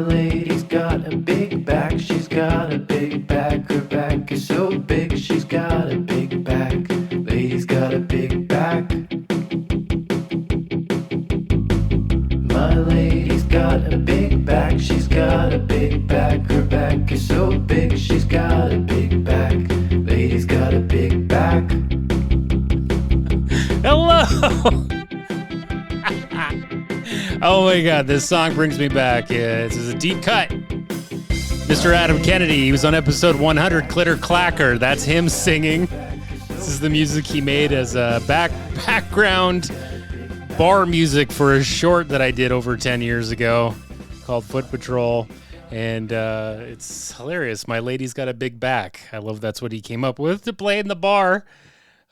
lady's got a big back, she's got a big back. Her back is so big, she's got a big back. Lady's got a big back. My lady's got a big back, she's got a big back. Her back is so big, she's got a big back. Lady's got a big back. Hello! Oh my god, this song brings me back. Yeah, this is a deep cut. Mr. Adam Kennedy, he was on episode 100, Clitter Clacker. That's him singing. This is the music he made as a background bar music for a short that I did over 10 years ago called Foot Patrol. And it's hilarious. My lady's got a big back. I love that's what he came up with to play in the bar.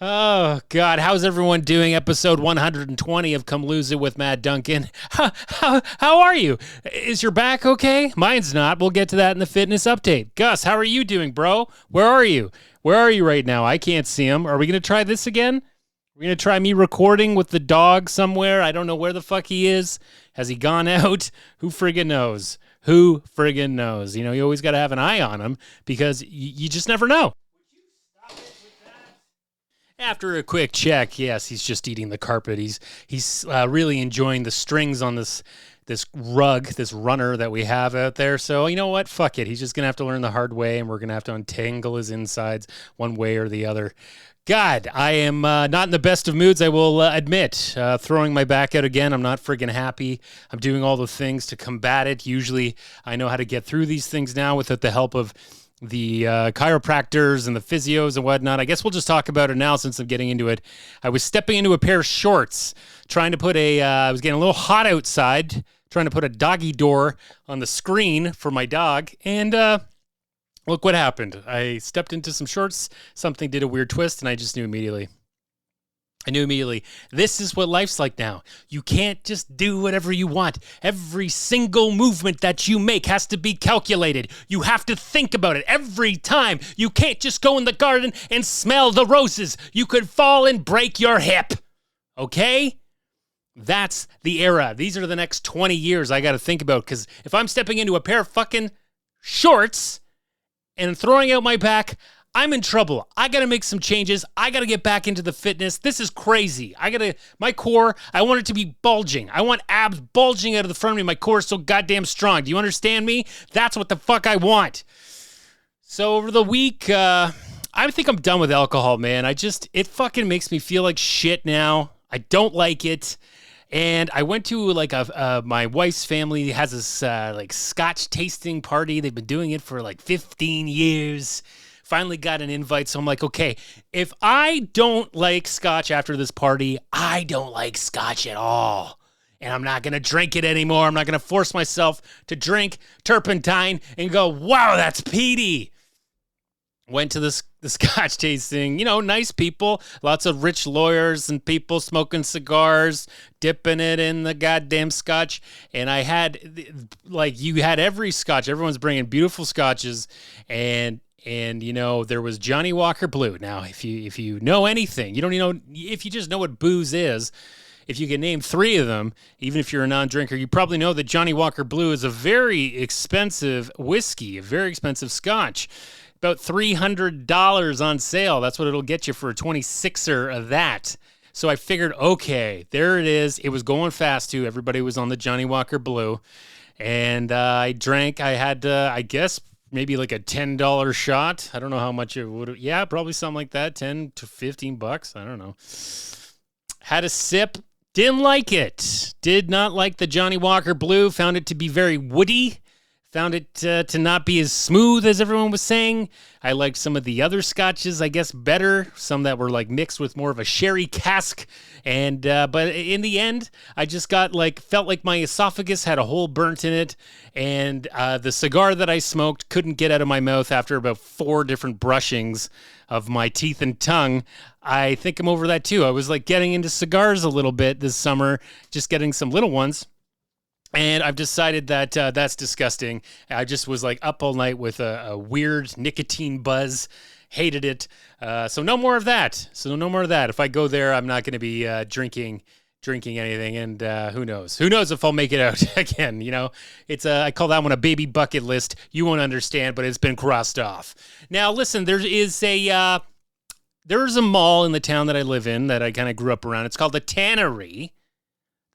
Oh, God. How's everyone doing? Episode 120 of Come Lose It with Matt Duncan. How are you? Is your back okay? Mine's not. We'll get to that in the fitness update. Gus, how are you doing, bro? Where are you? Where are you right now? I can't see him. Are we going to try this again? We're going to try me recording with the dog somewhere. I don't know where the fuck he is. Has he gone out? Who friggin' knows? Who friggin' knows? You know, you always got to have an eye on him because you just never know. After a quick check, yes, he's just eating the carpet. He's really enjoying the strings on this rug, this runner that we have out there. So you know what? Fuck it. He's just going to have to learn the hard way, and we're going to have to untangle his insides one way or the other. God, I am not in the best of moods, I will admit. Throwing my back out again, I'm not friggin' happy. I'm doing all the things to combat it. Usually I know how to get through these things now without the help of the chiropractors and the physios and whatnot. I guess we'll just talk about it now since I'm getting into it. I was stepping into a pair of shorts, trying to put I was getting a little hot outside, trying to put a doggy door on the screen for my dog, and look what happened. I stepped into some shorts, something did a weird twist, and I just knew immediately. This is what life's like now. You can't just do whatever you want. Every single movement that you make has to be calculated. You have to think about it every time. You can't just go in the garden and smell the roses. You could fall and break your hip. Okay? That's the era. These are the next 20 years I got to think about, because if I'm stepping into a pair of fucking shorts and throwing out my back, I'm in trouble. I got to make some changes. I got to get back into the fitness. This is crazy. My core, I want it to be bulging. I want abs bulging out of the front of me. My core is so goddamn strong. Do you understand me? That's what the fuck I want. So over the week, I think I'm done with alcohol, man. It fucking makes me feel like shit now. I don't like it. And I went to my wife's family has this Scotch tasting party. They've been doing it for 15 years. Finally got an invite, so I'm like, okay, if I don't like Scotch after this party, I don't like Scotch at all. And I'm not going to drink it anymore. I'm not going to force myself to drink turpentine and go, wow, that's peaty. Went to the Scotch tasting, nice people, lots of rich lawyers and people smoking cigars, dipping it in the goddamn Scotch. And I had, you had every Scotch. Everyone's bringing beautiful Scotches, and there was Johnny Walker Blue. Now, if you know anything, if you just know what booze is, if you can name three of them, even if you're a non-drinker, you probably know that Johnny Walker Blue is a very expensive whiskey, a very expensive Scotch. About $300 on sale. That's what it'll get you for a 26er of that. So I figured, okay, there it is. It was going fast, too. Everybody was on the Johnny Walker Blue. And I drank. I had, I guess, maybe a $10 shot. I don't know how much it would. Yeah, probably something like that. 10 to 15 bucks. I don't know. Had a sip. Didn't like it. Did not like the Johnny Walker Blue. Found it to be very woody. Found it to not be as smooth as everyone was saying. I liked some of the other scotches, I guess, better. Some that were mixed with more of a sherry cask. And but in the end, I just got felt like my esophagus had a hole burnt in it. And the cigar that I smoked couldn't get out of my mouth after about 4 different brushings of my teeth and tongue. I think I'm over that too. I was getting into cigars a little bit this summer, just getting some little ones. And I've decided that that's disgusting. I just was up all night with a weird nicotine buzz. Hated it. So no more of that. If I go there, I'm not going to be drinking drinking anything, and who knows? Who knows if I'll make it out again? It's I call that one a baby bucket list. You won't understand, but it's been crossed off. Now, listen, there's a mall in the town that I live in that I kind of grew up around. It's called the Tannery.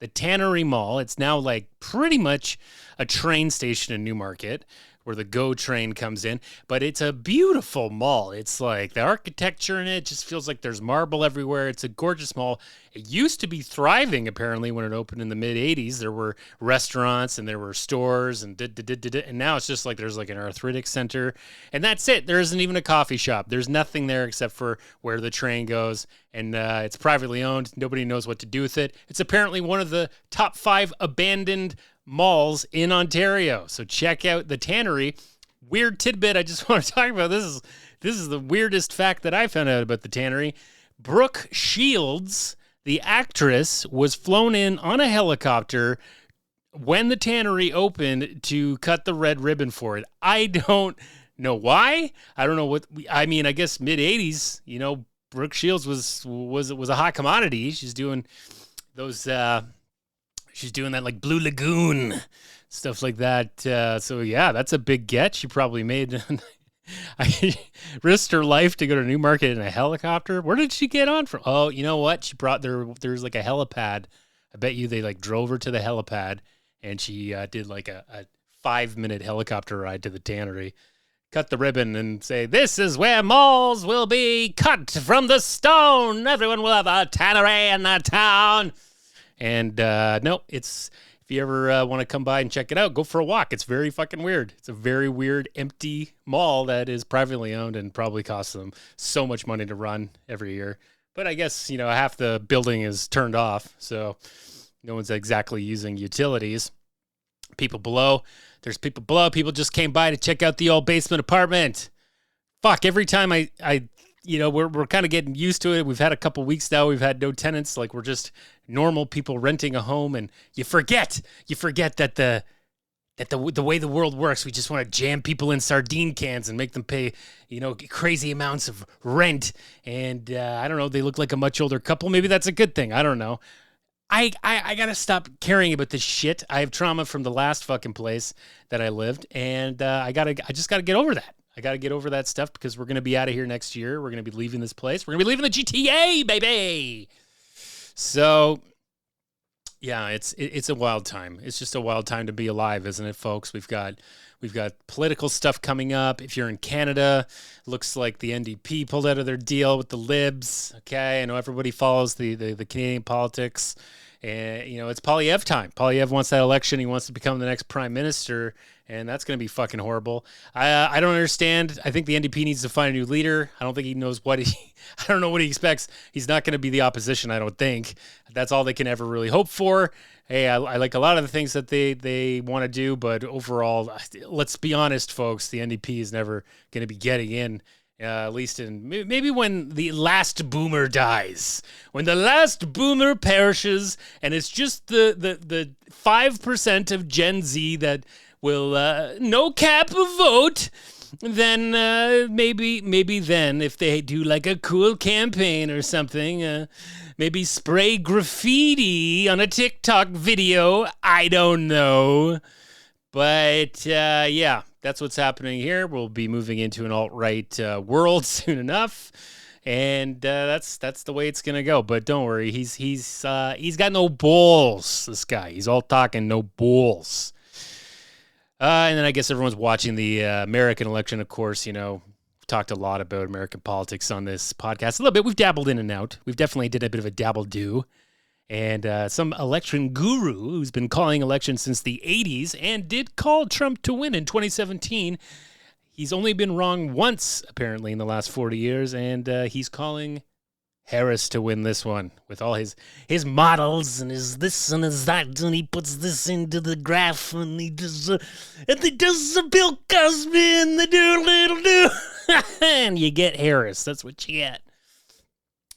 The Tannery Mall. It's now like pretty much a train station in Newmarket, where the GO train comes in, but it's a beautiful mall. It's like the architecture in it just feels like there's marble everywhere. It's a gorgeous mall. It used to be thriving, apparently, when it opened in the mid-'80s. There were restaurants and there were stores and and now it's just like there's like an arthritic center, and that's it. There isn't even a coffee shop. There's nothing there except for where the train goes, and it's privately owned. Nobody knows what to do with it. It's apparently one of the top 5 abandoned malls in Ontario. So check out the Tannery. Weird tidbit I just want to talk about. This is the weirdest fact that I found out about the Tannery. Brooke Shields, the actress, was flown in on a helicopter when the Tannery opened to cut the red ribbon for it. I don't know why. I don't know what I mean. I guess mid-'80s, Brooke Shields was a hot commodity. She's doing those she's doing that like Blue Lagoon, stuff like that. So yeah, that's a big get. She probably made, I risked her life to go to Newmarket in a helicopter. Where did she get on from? Oh, you know what? She brought there's like a helipad. I bet you they like drove her to the helipad, and she did like a 5-minute helicopter ride to the Tannery, cut the ribbon and say, "This is where malls will be cut from the stone. Everyone will have a tannery in the town." And no, if you ever want to come by and check it out, go for a walk. It's very fucking weird. It's a very weird, empty mall that is privately owned and probably costs them so much money to run every year. But I guess, half the building is turned off, so no one's exactly using utilities. There's people below. People just came by to check out the old basement apartment. Fuck, every time we're kind of getting used to it. We've had a couple weeks now. We've had no tenants. Like, we're just normal people renting a home, and you forget that the way the world works, we just want to jam people in sardine cans and make them pay, crazy amounts of rent. And I don't know, they look like a much older couple. Maybe that's a good thing. I don't know. I gotta stop caring about this shit. I have trauma from the last fucking place that I lived, and I just gotta get over that. I got to get over that stuff because we're going to be out of here next year. We're going to be leaving this place. We're going to be leaving the GTA, baby. So, yeah, it's a wild time. It's just a wild time to be alive, isn't it, folks? We've got political stuff coming up. If you're in Canada, looks like the NDP pulled out of their deal with the Libs. Okay, I know everybody follows the Canadian politics. And, it's Poilievre time. Poilievre wants that election. He wants to become the next prime minister, and that's going to be fucking horrible. I don't understand. I think the NDP needs to find a new leader. I don't think he knows I don't know what he expects. He's not going to be the opposition, I don't think. That's all they can ever really hope for. Hey, I like a lot of the things that they want to do, but overall, let's be honest, folks, the NDP is never going to be getting in. At least maybe when the last boomer dies, when the last boomer perishes, and it's just the 5% of Gen Z that will no cap vote, then maybe then if they do like a cool campaign or something, maybe spray graffiti on a TikTok video. I don't know, but yeah. That's what's happening here. We'll be moving into an alt-right world soon enough, and that's the way it's gonna go. But don't worry, he's got no balls. This guy, he's all talking, no balls. And then I guess everyone's watching the American election. Of course, talked a lot about American politics on this podcast. A little bit. We've dabbled in and out. We've definitely did a bit of a dabble-do. And some election guru who's been calling elections since the 80s and did call Trump to win in 2017. He's only been wrong once, apparently, in the last 40 years, and he's calling Harris to win this one with all his models and his this and his that, and he puts this into the graph, and he does the Bill Cosby and the doodle-doodle-doo, and you get Harris. That's what you get.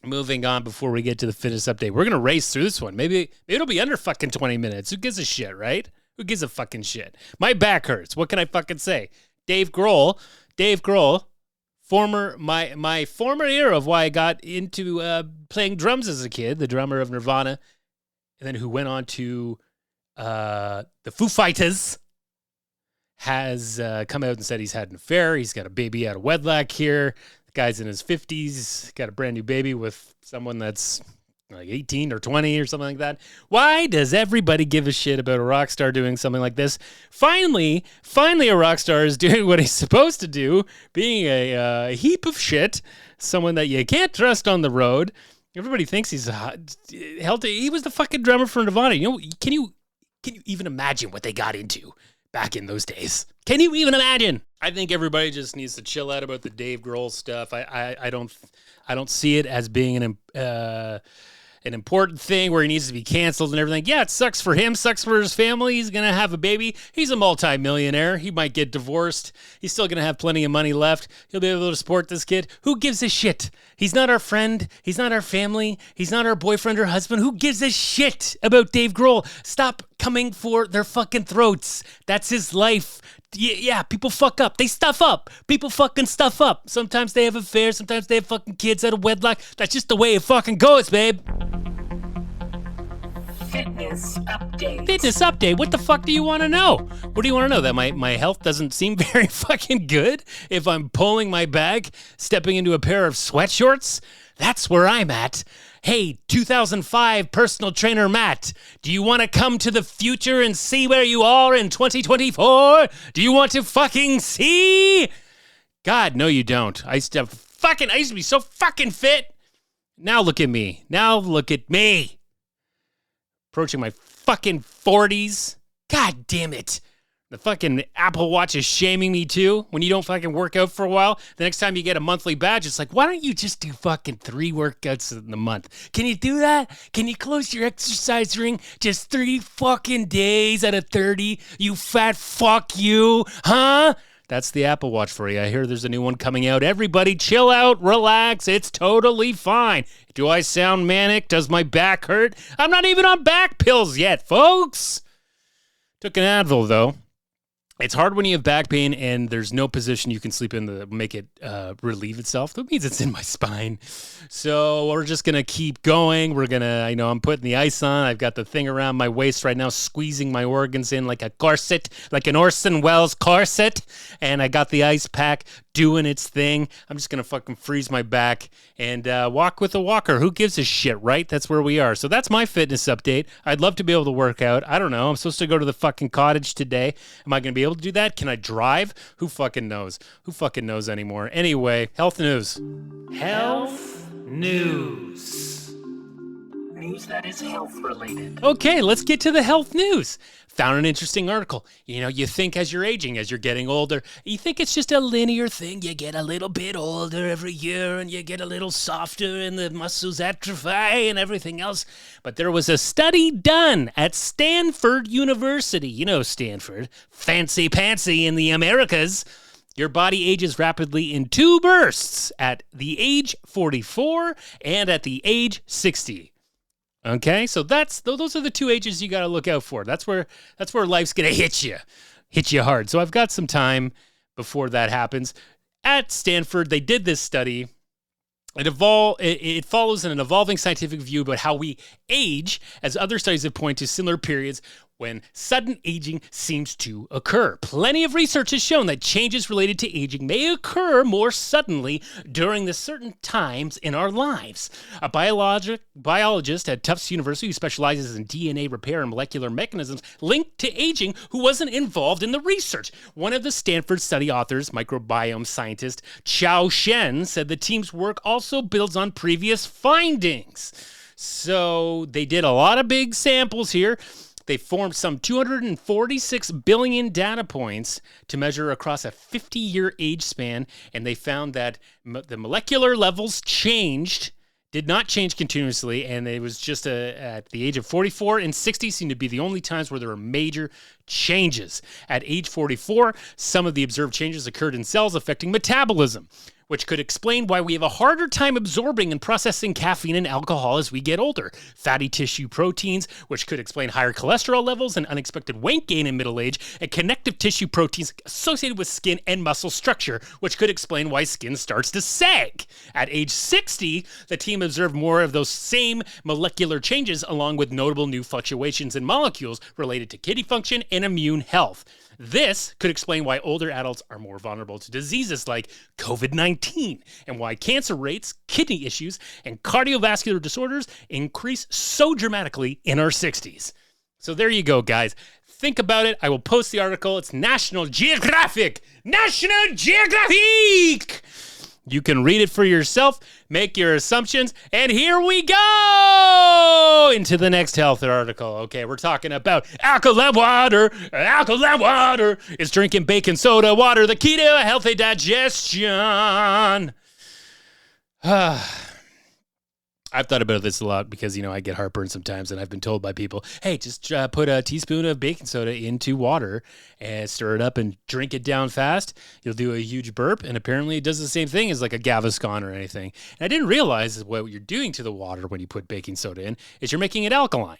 Moving on before we get to the fitness update. We're going to race through this one. Maybe it'll be under fucking 20 minutes. Who gives a shit, right? Who gives a fucking shit? My back hurts. What can I fucking say? Dave Grohl, my former hero of why I got into playing drums as a kid, the drummer of Nirvana, and then who went on to the Foo Fighters, has come out and said he's had an affair. He's got a baby out of wedlock here. The guy's in his 50s, got a brand new baby with someone that's like 18 or 20 or something like that. Why does everybody give a shit about a rock star doing something like this? Finally, a rock star is doing what he's supposed to do, being a heap of shit, someone that you can't trust on the road. Everybody thinks he's healthy. He was the fucking drummer for Nirvana. You know, can you even imagine what they got into back in those days? Can you even imagine? I think everybody just needs to chill out about the Dave Grohl stuff. I don't see it as being an important thing where he needs to be canceled and everything. Yeah, it sucks for him, sucks for his family. He's going to have a baby. He's a multi-millionaire. He might get divorced. He's still going to have plenty of money left. He'll be able to support this kid. Who gives a shit? He's not our friend. He's not our family. He's not our boyfriend or husband. Who gives a shit about Dave Grohl? Stop coming for their fucking throats. That's his life. Yeah, people fuck up. They stuff up. People fucking stuff up. Sometimes they have affairs. Sometimes they have fucking kids out of wedlock. That's just the way it fucking goes, babe. Fitness update. Fitness update? What the fuck do you want to know? What do you want to know? That my health doesn't seem very fucking good if I'm pulling my bag, stepping into a pair of sweatshorts? That's where I'm at. Hey, 2005 personal trainer Matt, do you want to come to the future and see where you are in 2024? Do you want to fucking see? God, no you don't. I used to be so fucking fit. Now look at me. Approaching my fucking 40s. God damn it. The fucking Apple Watch is shaming me too when you don't fucking work out for a while. The next time you get a monthly badge, it's like, why don't you just do fucking 3 workouts in the month? Can you do that? Can you close your exercise ring just 3 fucking days out of 30? You fat fuck you, huh? That's the Apple Watch for you. I hear there's a new one coming out. Everybody chill out, relax. It's totally fine. Do I sound manic? Does my back hurt? I'm not even on back pills yet, folks. Took an Advil, though. It's hard when you have back pain and there's no position you can sleep in to make it relieve itself. That means it's in my spine. So we're just going to keep going. I'm putting the ice on. I've got the thing around my waist right now, squeezing my organs in like a corset, like an Orson Welles corset. And I got the ice pack doing its thing. I'm just going to fucking freeze my back and walk with a walker. Who gives a shit, right? That's where we are. So that's my fitness update. I'd love to be able to work out. I don't know. I'm supposed to go to the fucking cottage today. Am I going to be able to do that? Can I drive? Who fucking knows? Who fucking knows anymore? Anyway, health news. Health news. News that is health related. Okay, let's get to the health news. Found an interesting article. You know, you think as you're aging, as you're getting older, you think it's just a linear thing. You get a little bit older every year and you get a little softer and the muscles atrophy and everything else. But there was a study done at Stanford University. You know Stanford. Fancy pantsy in the Americas. Your body ages rapidly in 2 bursts at the age 44 and at the age 60. Okay, so those are the 2 ages you got to look out for. That's where life's gonna hit you hard. So I've got some time before that happens. At Stanford, they did this study. It follows an evolving scientific view about how we age, as other studies have pointed to similar periods when sudden aging seems to occur. Plenty of research has shown that changes related to aging may occur more suddenly during the certain times in our lives. A biologist at Tufts University who specializes in DNA repair and molecular mechanisms linked to aging who wasn't involved in the research. One of the Stanford study authors, microbiome scientist Chao Shen, said the team's work also builds on previous findings. So they did a lot of big samples here. They formed some 246 billion data points to measure across a 50-year age span, and they found that the molecular levels did not change continuously, and it was just at the age of 44 and 60 seemed to be the only times where there were major changes. At age 44, some of the observed changes occurred in cells affecting metabolism, which could explain why we have a harder time absorbing and processing caffeine and alcohol as we get older. Fatty tissue proteins, which could explain higher cholesterol levels and unexpected weight gain in middle age. And connective tissue proteins associated with skin and muscle structure, which could explain why skin starts to sag. At age 60, the team observed more of those same molecular changes, along with notable new fluctuations in molecules related to kidney function and immune health. This could explain why older adults are more vulnerable to diseases like COVID-19 and why cancer rates, kidney issues, and cardiovascular disorders increase so dramatically in our 60s. So there you go, guys. Think about it. I will post the article. It's National Geographic. National Geographic! You can read it for yourself, make your assumptions, and here we go into the next health article. Okay, we're talking about alkaline water. Alkaline water is drinking baking soda water, the key to a healthy digestion. I've thought about this a lot because, you know, I get heartburn sometimes, and I've been told by people, hey, just put a teaspoon of baking soda into water and stir it up and drink it down fast. You'll do a huge burp, and apparently it does the same thing as like a Gaviscon or anything. And I didn't realize what you're doing to the water when you put baking soda in is you're making it alkaline.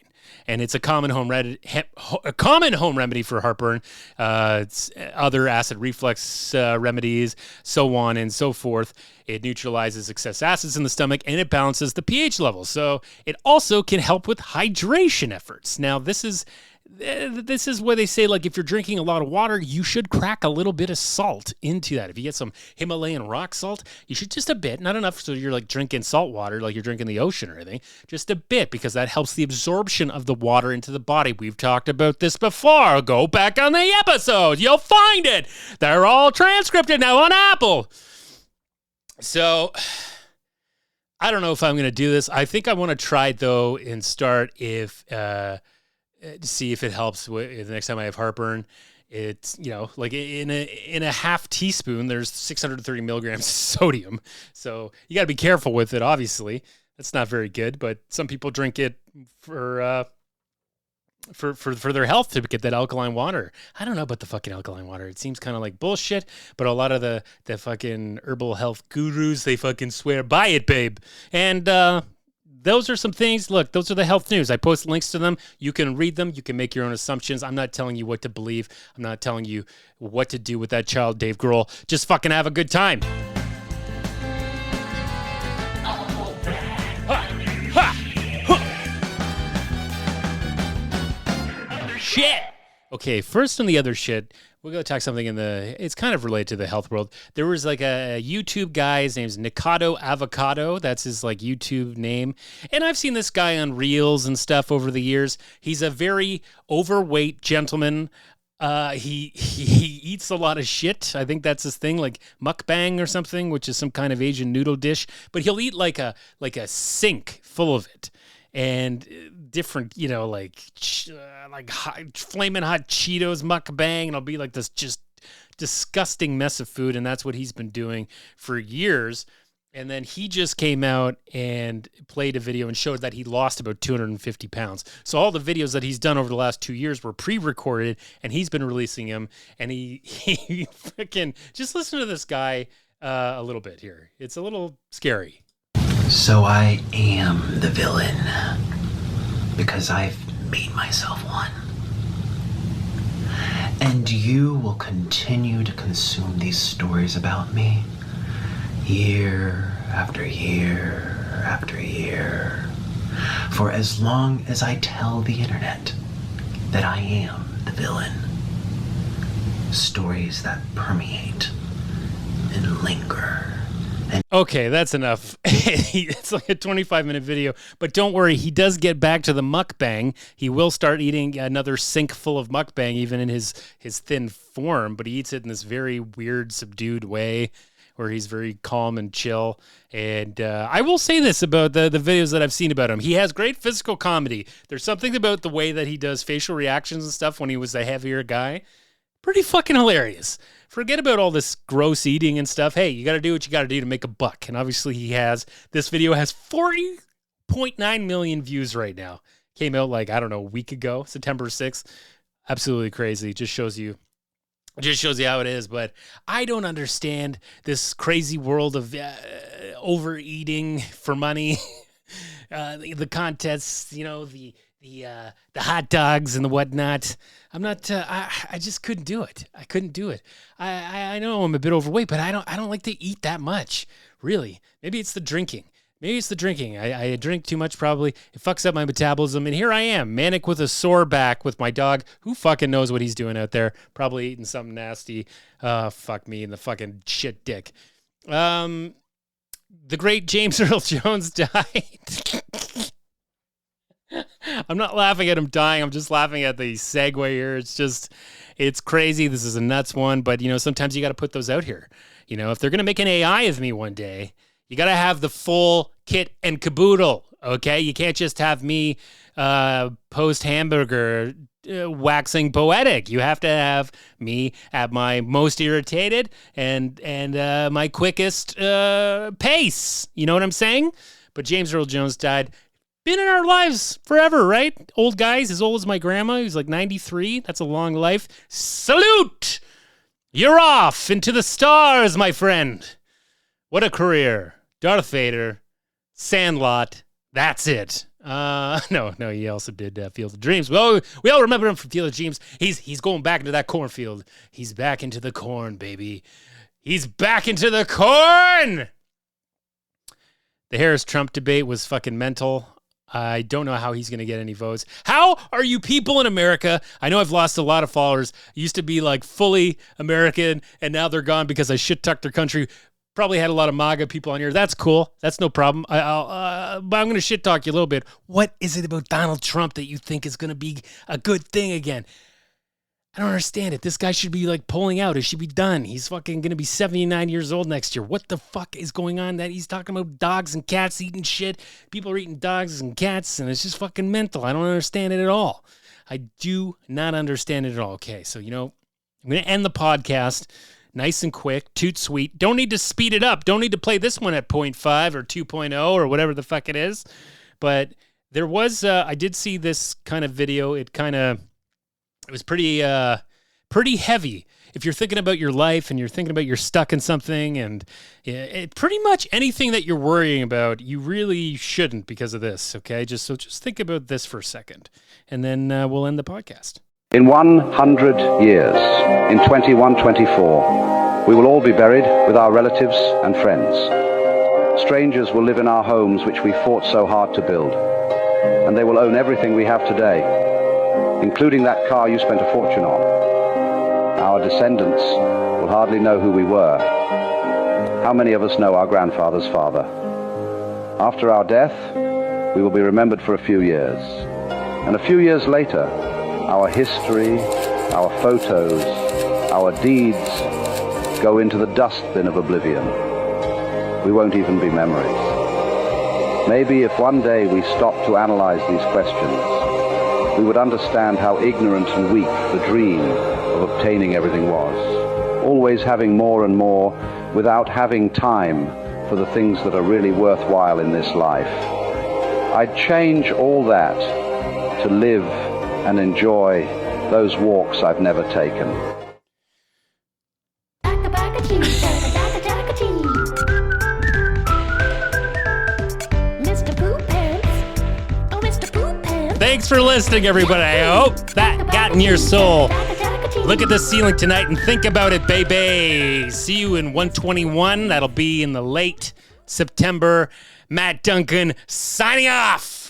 And it's a common home remedy for heartburn, it's other acid reflux remedies, so on and so forth. It neutralizes excess acids in the stomach, and it balances the pH level. So it also can help with hydration efforts. Now, this is where they say, like, if you're drinking a lot of water, you should crack a little bit of salt into that. If you get some Himalayan rock salt, you should just a bit, not enough so you're like drinking salt water, like you're drinking the ocean or anything, just a bit, because that helps the absorption of the water into the body. We've talked about this before. Go back on the episode. You'll find it. They're all transcribed now on Apple. So I don't know if I'm going to do this. I think I want to try it, though, and start to see if it helps the next time I have heartburn. It's, you know, like in a half teaspoon, there's 630 milligrams of sodium. So you got to be careful with it, obviously. That's not very good, but some people drink it for their health to get that alkaline water. I don't know about the fucking alkaline water. It seems kind of like bullshit, but a lot of the fucking herbal health gurus, they fucking swear by it, babe. And, those are some things. Look, those are the health news. I post links to them. You can read them. You can make your own assumptions. I'm not telling you what to believe. I'm not telling you what to do with that child, Dave Grohl. Just fucking have a good time. Shit. Okay, first on the other shit, we're going to talk something it's kind of related to the health world. There was like a YouTube guy, his name's Nikado Avocado. That's his like YouTube name. And I've seen this guy on Reels and stuff over the years. He's a very overweight gentleman. He eats a lot of shit. I think that's his thing, like mukbang or something, which is some kind of Asian noodle dish. But he'll eat like a sink full of it. And different, you know, like flaming hot Cheetos mukbang, and it'll be like this just disgusting mess of food, and that's what he's been doing for years. And then he just came out and played a video and showed that he lost about 250 pounds. So all the videos that he's done over the last 2 years were pre-recorded, and he's been releasing them. And he freaking just listen to this guy a little bit here. It's a little scary. So I am the villain because I've made myself one. And you will continue to consume these stories about me year after year after year, for as long as I tell the internet that I am the villain. Stories that permeate and linger. Okay, that's enough. It's like a 25-minute video, but don't worry, he does get back to the mukbang. He will start eating another sink full of mukbang, even in his thin form, but he eats it in this very weird, subdued way where he's very calm and chill. And I will say this about the videos that I've seen about him. He has great physical comedy. There's something about the way that he does facial reactions and stuff when he was a heavier guy. Pretty fucking hilarious. Forget about all this gross eating and stuff. Hey, you got to do what you got to do to make a buck. And obviously he has. This video has 40.9 million views right now. Came out like, I don't know, a week ago, September 6th. Absolutely crazy. Just shows you It just shows you how it is. But I don't understand this crazy world of overeating for money. The contests, the hot dogs and the whatnot. I'm not. I just couldn't do it. I couldn't do it. I know I'm a bit overweight, but I don't like to eat that much. Really, maybe it's the drinking. I drink too much, probably. It fucks up my metabolism. And here I am, manic with a sore back with my dog. Who fucking knows what he's doing out there? Probably eating something nasty. Fuck me in the fucking shit dick. The great James Earl Jones died. I'm not laughing at him dying. I'm just laughing at the segue here. It's crazy. This is a nuts one. But, sometimes you got to put those out here. If they're going to make an AI of me one day, you got to have the full kit and caboodle, okay? You can't just have me post-hamburger waxing poetic. You have to have me at my most irritated and my quickest pace. You know what I'm saying? But James Earl Jones died. Been in our lives forever, right? Old guys, as old as my grandma. He's like 93. That's a long life. Salute! You're off into the stars, my friend. What a career. Darth Vader, Sandlot, that's it. No, he also did Field of Dreams. Well, we all remember him from Field of Dreams. He's going back into that cornfield. He's back into the corn, baby. He's back into the corn! The Harris-Trump debate was fucking mental. I don't know how he's going to get any votes. How are you people in America? I know I've lost a lot of followers. I used to be like fully American, and now they're gone because I shit-tucked their country. Probably had a lot of MAGA people on here. That's cool. That's no problem. But I'm going to shit talk you a little bit. What is it about Donald Trump that you think is going to be a good thing again? I don't understand it. This guy should be like pulling out. It should be done. He's fucking going to be 79 years old next year. What the fuck is going on that he's talking about dogs and cats eating shit? People are eating dogs and cats, and it's just fucking mental. I don't understand it at all. I do not understand it at all. Okay, so, I'm going to end the podcast. Nice and quick, toot sweet. Don't need to speed it up. Don't need to play this one at 0.5 or 2.0 or whatever the fuck it is. But there was, I did see this kind of video. It was pretty heavy. If you're thinking about your life and you're thinking about you're stuck in something and pretty much anything that you're worrying about, you really shouldn't because of this, okay? Just think about this for a second, and then we'll end the podcast. In 100 years, in 2124, we will all be buried with our relatives and friends. Strangers will live in our homes which we fought so hard to build, and they will own everything we have today, including that car you spent a fortune on. Our descendants will hardly know who we were. How many of us know our grandfather's father? After our death, we will be remembered for a few years, and a few years later, our history, our photos, our deeds go into the dustbin of oblivion. We won't even be memories. Maybe if one day we stopped to analyze these questions, we would understand how ignorant and weak the dream of obtaining everything was. Always having more and more without having time for the things that are really worthwhile in this life. I'd change all that to live and enjoy those walks I've never taken. Mr. Poop Pants. Oh, Mr. Poop Pants. Thanks for listening, everybody. I hope that got in your soul. Look at the ceiling tonight and think about it, baby. See you in 121. That'll be in the late September. Matt Duncan signing off.